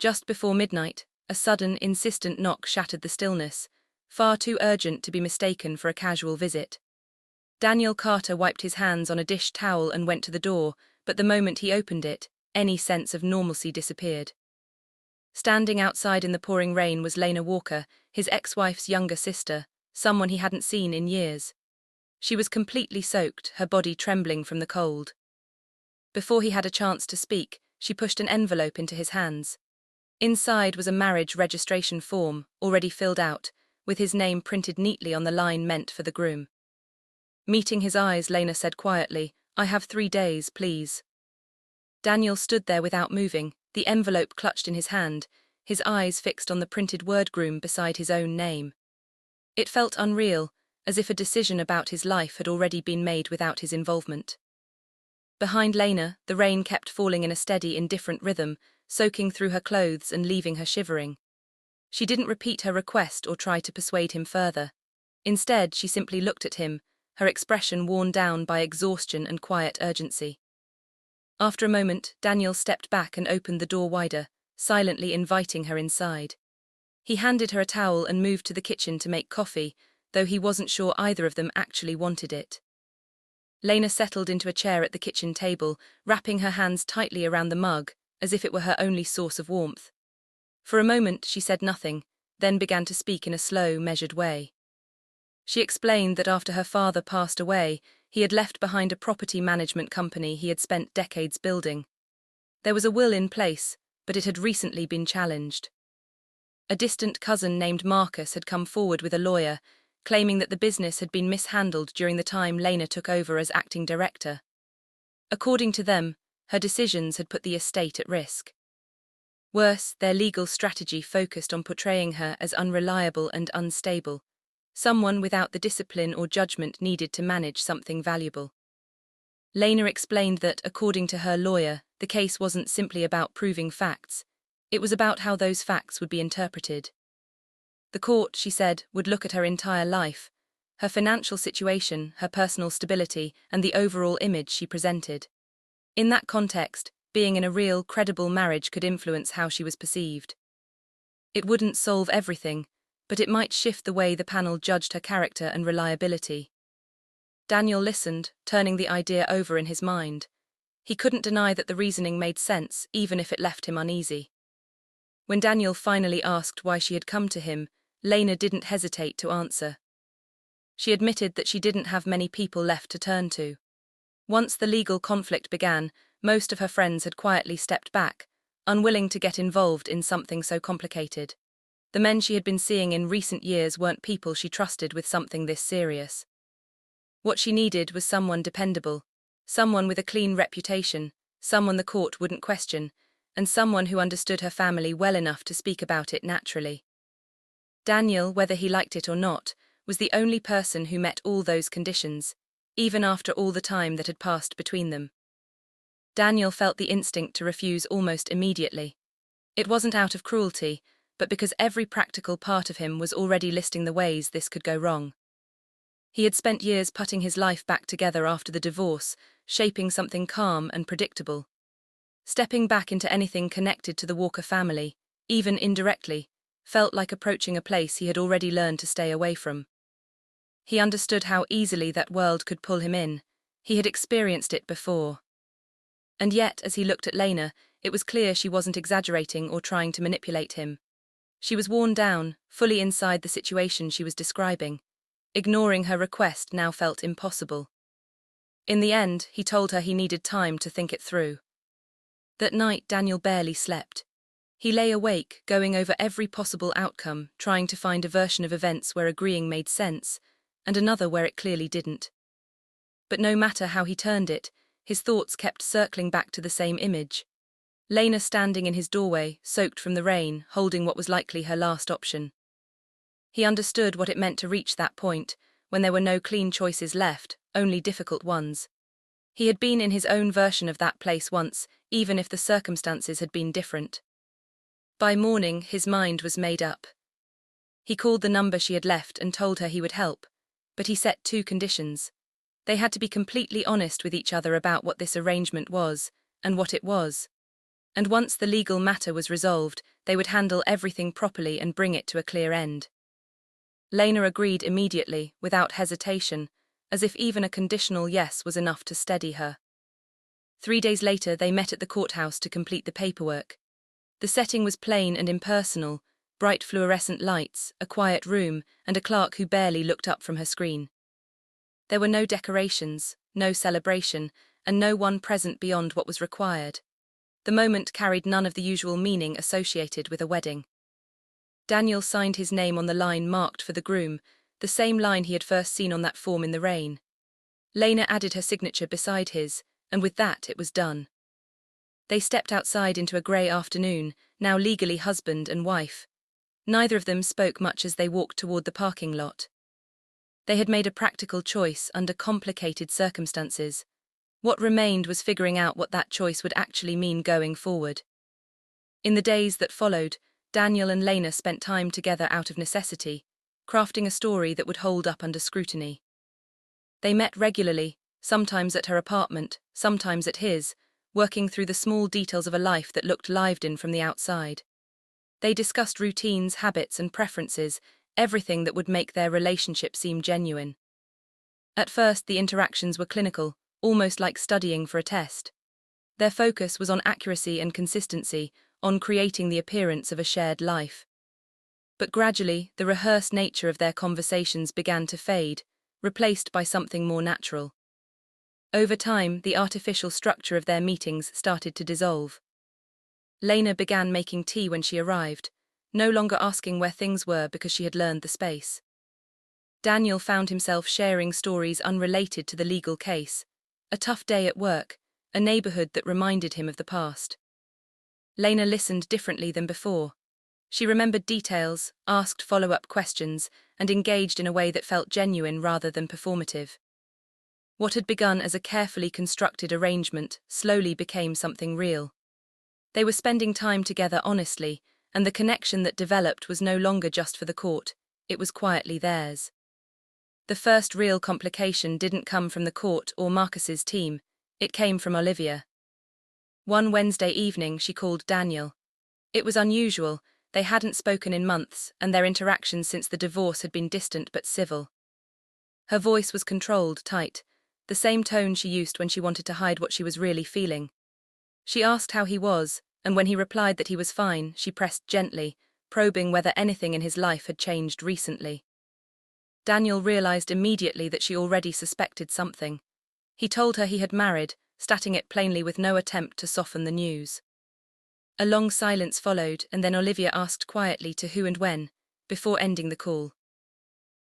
Just before midnight, a sudden, insistent knock shattered the stillness, far too urgent to be mistaken for a casual visit. Daniel Carter wiped his hands on a dish towel and went to the door, but the moment he opened it, any sense of normalcy disappeared. Standing outside in the pouring rain was Lena Walker, his ex-wife's younger sister, someone he hadn't seen in years. She was completely soaked, her body trembling from the cold. Before he had a chance to speak, she pushed an envelope into his hands. Inside was a marriage registration form, already filled out, with his name printed neatly on the line meant for the groom. Meeting his eyes, Lena said quietly, "I have 3 days, please." Daniel stood there without moving, the envelope clutched in his hand, his eyes fixed on the printed word groom beside his own name. It felt unreal, as if a decision about his life had already been made without his involvement. Behind Lena, the rain kept falling in a steady, indifferent rhythm, soaking through her clothes and leaving her shivering. She didn't repeat her request or try to persuade him further. Instead, she simply looked at him, her expression worn down by exhaustion and quiet urgency. After a moment, Daniel stepped back and opened the door wider, silently inviting her inside. He handed her a towel and moved to the kitchen to make coffee, though he wasn't sure either of them actually wanted it. Lena settled into a chair at the kitchen table, wrapping her hands tightly around the mug, as if it were her only source of warmth. For a moment she said nothing, then began to speak in a slow, measured way. She explained that after her father passed away, he had left behind a property management company he had spent decades building. There was a will in place, but it had recently been challenged. A distant cousin named Marcus had come forward with a lawyer, claiming that the business had been mishandled during the time Lena took over as acting director. According to them, her decisions had put the estate at risk. Worse, their legal strategy focused on portraying her as unreliable and unstable, someone without the discipline or judgment needed to manage something valuable. Lena explained that, according to her lawyer, the case wasn't simply about proving facts, it was about how those facts would be interpreted. The court, she said, would look at her entire life, her financial situation, her personal stability, and the overall image she presented. In that context, being in a real, credible marriage could influence how she was perceived. It wouldn't solve everything, but it might shift the way the panel judged her character and reliability. Daniel listened, turning the idea over in his mind. He couldn't deny that the reasoning made sense, even if it left him uneasy. When Daniel finally asked why she had come to him, Lena didn't hesitate to answer. She admitted that she didn't have many people left to turn to. Once the legal conflict began, most of her friends had quietly stepped back, unwilling to get involved in something so complicated. The men she had been seeing in recent years weren't people she trusted with something this serious. What she needed was someone dependable, someone with a clean reputation, someone the court wouldn't question, and someone who understood her family well enough to speak about it naturally. Daniel, whether he liked it or not, was the only person who met all those conditions, even after all the time that had passed between them. Daniel felt the instinct to refuse almost immediately. It wasn't out of cruelty, but because every practical part of him was already listing the ways this could go wrong. He had spent years putting his life back together after the divorce, shaping something calm and predictable. Stepping back into anything connected to the Walker family, even indirectly, felt like approaching a place he had already learned to stay away from. He understood how easily that world could pull him in. He had experienced it before. And yet, as he looked at Lena, it was clear she wasn't exaggerating or trying to manipulate him. She was worn down, fully inside the situation she was describing. Ignoring her request now felt impossible. In the end, he told her he needed time to think it through. That night, Daniel barely slept. He lay awake, going over every possible outcome, trying to find a version of events where agreeing made sense, and another where it clearly didn't. But no matter how he turned it, his thoughts kept circling back to the same image. Lena standing in his doorway, soaked from the rain, holding what was likely her last option. He understood what it meant to reach that point, when there were no clean choices left, only difficult ones. He had been in his own version of that place once, even if the circumstances had been different. By morning, his mind was made up. He called the number she had left and told her he would help, but he set 2 conditions. They had to be completely honest with each other about what this arrangement was, and what it was. And once the legal matter was resolved, they would handle everything properly and bring it to a clear end. Lena agreed immediately, without hesitation, as if even a conditional yes was enough to steady her. 3 days later, they met at the courthouse to complete the paperwork. The setting was plain and impersonal: bright fluorescent lights, a quiet room, and a clerk who barely looked up from her screen. There were no decorations, no celebration, and no one present beyond what was required. The moment carried none of the usual meaning associated with a wedding. Daniel signed his name on the line marked for the groom, the same line he had first seen on that form in the rain. Lena added her signature beside his, and with that it was done. They stepped outside into a grey afternoon, now legally husband and wife. Neither of them spoke much as they walked toward the parking lot. They had made a practical choice under complicated circumstances. What remained was figuring out what that choice would actually mean going forward. In the days that followed, Daniel and Lena spent time together out of necessity, crafting a story that would hold up under scrutiny. They met regularly, sometimes at her apartment, sometimes at his, working through the small details of a life that looked lived in from the outside. They discussed routines, habits, and preferences, everything that would make their relationship seem genuine. At first, the interactions were clinical, almost like studying for a test. Their focus was on accuracy and consistency, on creating the appearance of a shared life. But gradually, the rehearsed nature of their conversations began to fade, replaced by something more natural. Over time, the artificial structure of their meetings started to dissolve. Lena began making tea when she arrived, no longer asking where things were because she had learned the space. Daniel found himself sharing stories unrelated to the legal case: a tough day at work, a neighborhood that reminded him of the past. Lena listened differently than before. She remembered details, asked follow-up questions, and engaged in a way that felt genuine rather than performative. What had begun as a carefully constructed arrangement slowly became something real. They were spending time together honestly, and the connection that developed was no longer just for the court, it was quietly theirs. The first real complication didn't come from the court or Marcus's team, it came from Olivia. One Wednesday evening she called Daniel. It was unusual, they hadn't spoken in months, and their interactions since the divorce had been distant but civil. Her voice was controlled, tight, the same tone she used when she wanted to hide what she was really feeling. She asked how he was, and when he replied that he was fine, she pressed gently, probing whether anything in his life had changed recently. Daniel realized immediately that she already suspected something. He told her he had married, stating it plainly with no attempt to soften the news. A long silence followed, and then Olivia asked quietly to who and when, before ending the call.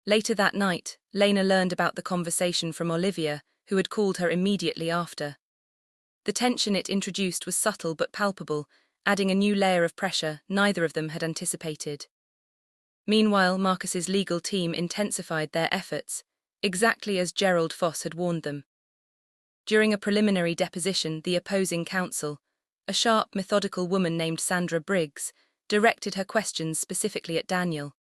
Later that night, Lena learned about the conversation from Olivia, who had called her immediately after. The tension it introduced was subtle but palpable, adding a new layer of pressure neither of them had anticipated. Meanwhile, Marcus's legal team intensified their efforts, exactly as Gerald Foss had warned them. During a preliminary deposition, the opposing counsel, a sharp, methodical woman named Sandra Briggs, directed her questions specifically at Daniel.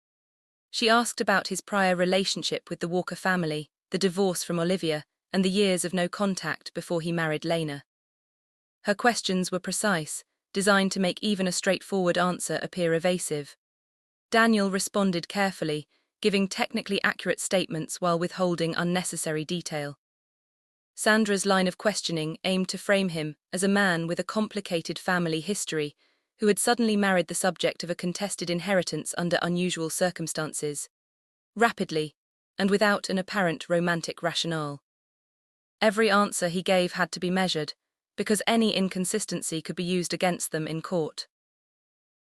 She asked about his prior relationship with the Walker family, the divorce from Olivia, and the years of no contact before he married Lena. Her questions were precise, designed to make even a straightforward answer appear evasive. Daniel responded carefully, giving technically accurate statements while withholding unnecessary detail. Sandra's line of questioning aimed to frame him as a man with a complicated family history who had suddenly married the subject of a contested inheritance under unusual circumstances, rapidly, and without an apparent romantic rationale. Every answer he gave had to be measured, because any inconsistency could be used against them in court.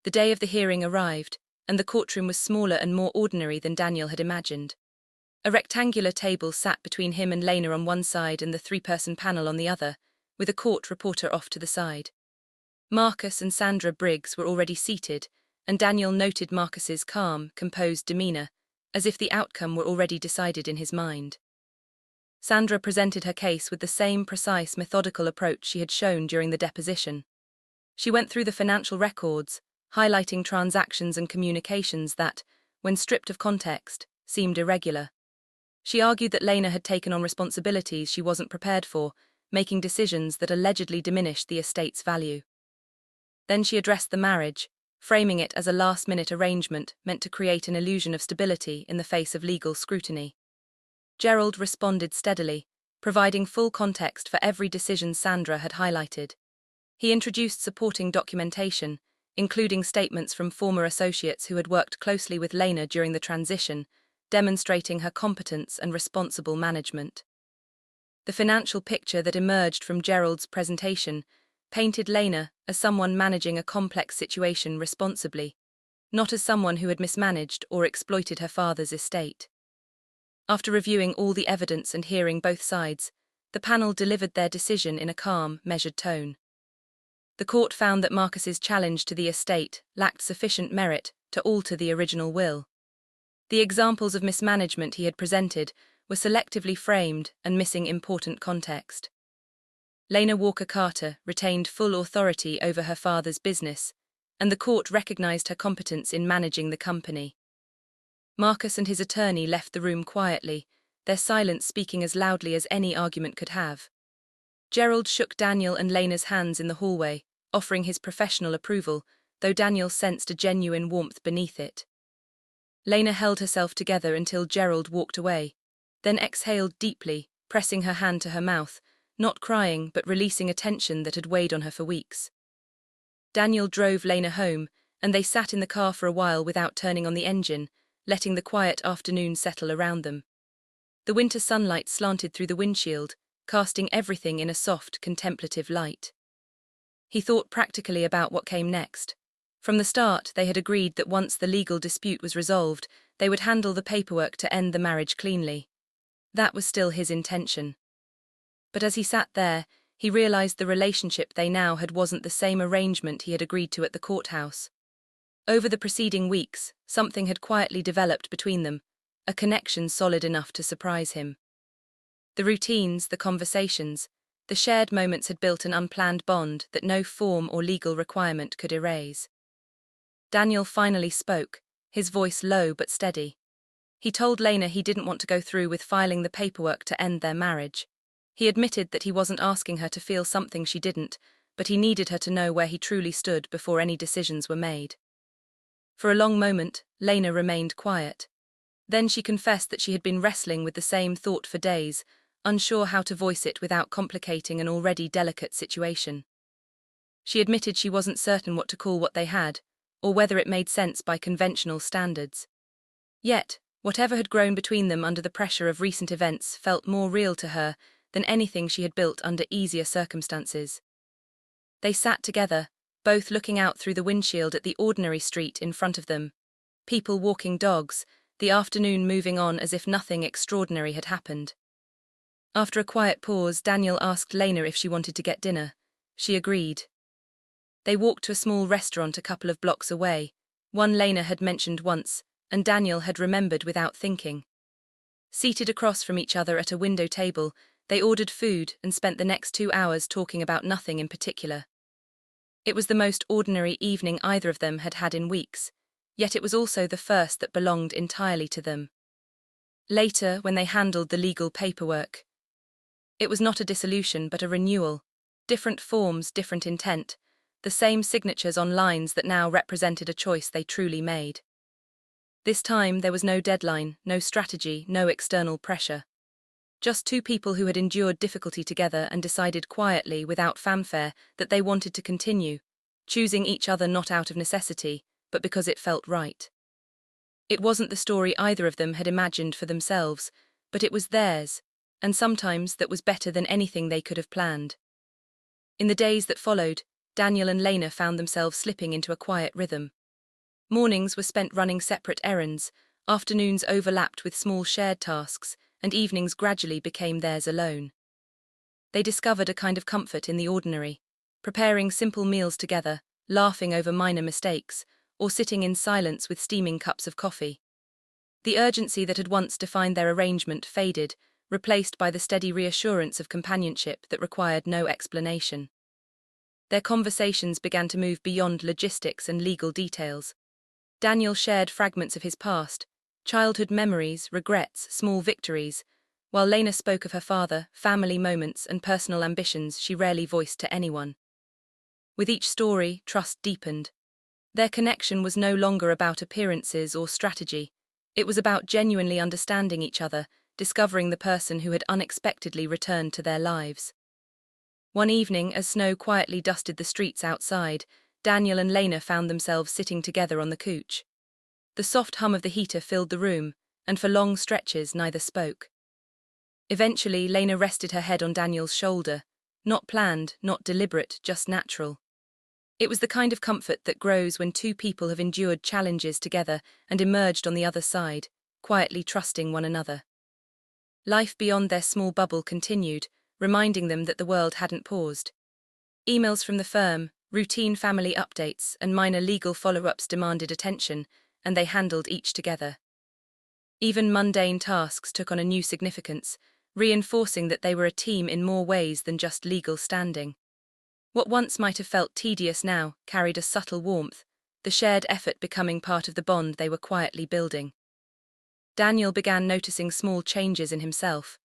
The day of the hearing arrived, and the courtroom was smaller and more ordinary than Daniel had imagined. A rectangular table sat between him and Lena on one side and the three-person panel on the other, with a court reporter off to the side. Marcus and Sandra Briggs were already seated, and Daniel noted Marcus's calm, composed demeanor, as if the outcome were already decided in his mind. Sandra presented her case with the same precise, methodical approach she had shown during the deposition. She went through the financial records, highlighting transactions and communications that, when stripped of context, seemed irregular. She argued that Lena had taken on responsibilities she wasn't prepared for, making decisions that allegedly diminished the estate's value. Then she addressed the marriage, framing it as a last-minute arrangement meant to create an illusion of stability in the face of legal scrutiny. Gerald responded steadily, providing full context for every decision Sandra had highlighted. He introduced supporting documentation, including statements from former associates who had worked closely with Lena during the transition, demonstrating her competence and responsible management. The financial picture that emerged from Gerald's presentation painted Lena as someone managing a complex situation responsibly, not as someone who had mismanaged or exploited her father's estate. After reviewing all the evidence and hearing both sides, the panel delivered their decision in a calm, measured tone. The court found that Marcus's challenge to the estate lacked sufficient merit to alter the original will. The examples of mismanagement he had presented were selectively framed and missing important context. Lena Walker Carter retained full authority over her father's business, and the court recognized her competence in managing the company. Marcus and his attorney left the room quietly, their silence speaking as loudly as any argument could have. Gerald shook Daniel and Lena's hands in the hallway, offering his professional approval, though Daniel sensed a genuine warmth beneath it. Lena held herself together until Gerald walked away, then exhaled deeply, pressing her hand to her mouth, not crying but releasing a tension that had weighed on her for weeks. Daniel drove Lena home, and they sat in the car for a while without turning on the engine, letting the quiet afternoon settle around them. The winter sunlight slanted through the windshield, casting everything in a soft, contemplative light. He thought practically about what came next. From the start, they had agreed that once the legal dispute was resolved, they would handle the paperwork to end the marriage cleanly. That was still his intention. But as he sat there, he realized the relationship they now had wasn't the same arrangement he had agreed to at the courthouse. Over the preceding weeks, something had quietly developed between them, a connection solid enough to surprise him. The routines, the conversations, the shared moments had built an unplanned bond that no form or legal requirement could erase. Daniel finally spoke, his voice low but steady. He told Lena he didn't want to go through with filing the paperwork to end their marriage. He admitted that he wasn't asking her to feel something she didn't, but he needed her to know where he truly stood before any decisions were made. For a long moment, Lena remained quiet. Then she confessed that she had been wrestling with the same thought for days, unsure how to voice it without complicating an already delicate situation. She admitted she wasn't certain what to call what they had, or whether it made sense by conventional standards. Yet, whatever had grown between them under the pressure of recent events felt more real to her than anything she had built under easier circumstances. They sat together, both looking out through the windshield at the ordinary street in front of them. People walking dogs, the afternoon moving on as if nothing extraordinary had happened. After a quiet pause, Daniel asked Lena if she wanted to get dinner. She agreed. They walked to a small restaurant a couple of blocks away, one Lena had mentioned once, and Daniel had remembered without thinking. Seated across from each other at a window table, they ordered food and spent the next 2 hours talking about nothing in particular. It was the most ordinary evening either of them had had in weeks, yet it was also the first that belonged entirely to them. Later, when they handled the legal paperwork, it was not a dissolution but a renewal. Different forms, different intent, the same signatures on lines that now represented a choice they truly made. This time there was no deadline, no strategy, no external pressure. Just two people who had endured difficulty together and decided quietly, without fanfare, that they wanted to continue, choosing each other not out of necessity, but because it felt right. It wasn't the story either of them had imagined for themselves, but it was theirs, and sometimes that was better than anything they could have planned. In the days that followed, Daniel and Lena found themselves slipping into a quiet rhythm. Mornings were spent running separate errands, afternoons overlapped with small shared tasks, and evenings gradually became theirs alone. They discovered a kind of comfort in the ordinary, preparing simple meals together, laughing over minor mistakes, or sitting in silence with steaming cups of coffee. The urgency that had once defined their arrangement faded, replaced by the steady reassurance of companionship that required no explanation. Their conversations began to move beyond logistics and legal details. Daniel shared fragments of his past, childhood memories, regrets, small victories, while Lena spoke of her father, family moments, and personal ambitions she rarely voiced to anyone. With each story, trust deepened. Their connection was no longer about appearances or strategy. It was about genuinely understanding each other, discovering the person who had unexpectedly returned to their lives. One evening, as snow quietly dusted the streets outside, Daniel and Lena found themselves sitting together on the couch. The soft hum of the heater filled the room, and for long stretches neither spoke. Eventually, Lena rested her head on Daniel's shoulder, not planned, not deliberate, just natural. It was the kind of comfort that grows when two people have endured challenges together and emerged on the other side, quietly trusting one another. Life beyond their small bubble continued, reminding them that the world hadn't paused. Emails from the firm, routine family updates, and minor legal follow-ups demanded attention, and they handled each together. Even mundane tasks took on a new significance, reinforcing that they were a team in more ways than just legal standing. What once might have felt tedious now carried a subtle warmth, the shared effort becoming part of the bond they were quietly building. Daniel began noticing small changes in himself.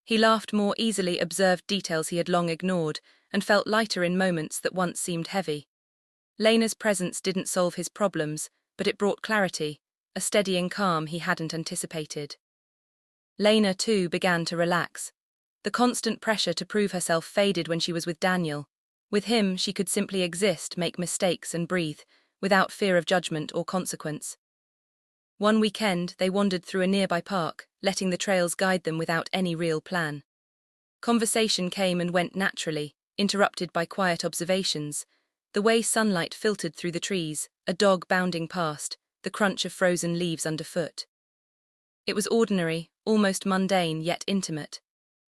He laughed more easily, observed details he had long ignored, and felt lighter in moments that once seemed heavy. Lena's presence didn't solve his problems, but it brought clarity, a steadying calm he hadn't anticipated. Lena, too, began to relax. The constant pressure to prove herself faded when she was with Daniel. With him, she could simply exist, make mistakes, and breathe, without fear of judgment or consequence. One weekend, they wandered through a nearby park, letting the trails guide them without any real plan. Conversation came and went naturally, interrupted by quiet observations. The way sunlight filtered through the trees, a dog bounding past, the crunch of frozen leaves underfoot. It was ordinary, almost mundane, yet intimate.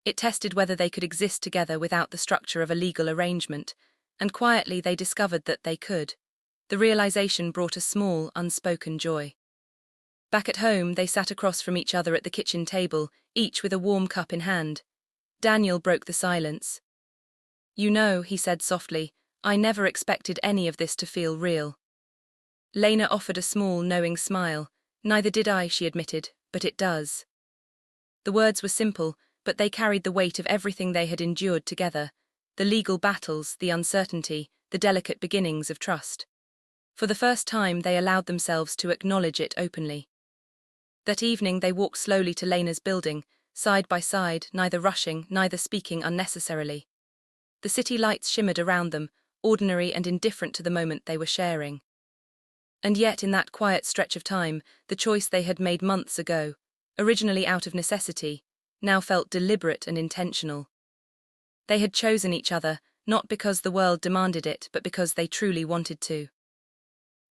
It tested whether they could exist together without the structure of a legal arrangement, and quietly they discovered that they could. The realization brought a small, unspoken joy. Back at home, they sat across from each other at the kitchen table, each with a warm cup in hand. Daniel broke the silence. "You know," he said softly, "I never expected any of this to feel real." Lena offered a small, knowing smile. "Neither did I," she admitted, "but it does." The words were simple, but they carried the weight of everything they had endured together, the legal battles, the uncertainty, the delicate beginnings of trust. For the first time, they allowed themselves to acknowledge it openly. That evening, they walked slowly to Lena's building, side by side, neither rushing, neither speaking unnecessarily. The city lights shimmered around them, ordinary and indifferent to the moment they were sharing. And yet, in that quiet stretch of time, the choice they had made months ago, originally out of necessity, now felt deliberate and intentional. They had chosen each other, not because the world demanded it, but because they truly wanted to.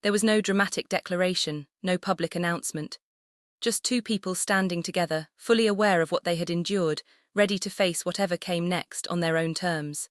There was no dramatic declaration, no public announcement. Just two people standing together, fully aware of what they had endured, ready to face whatever came next on their own terms.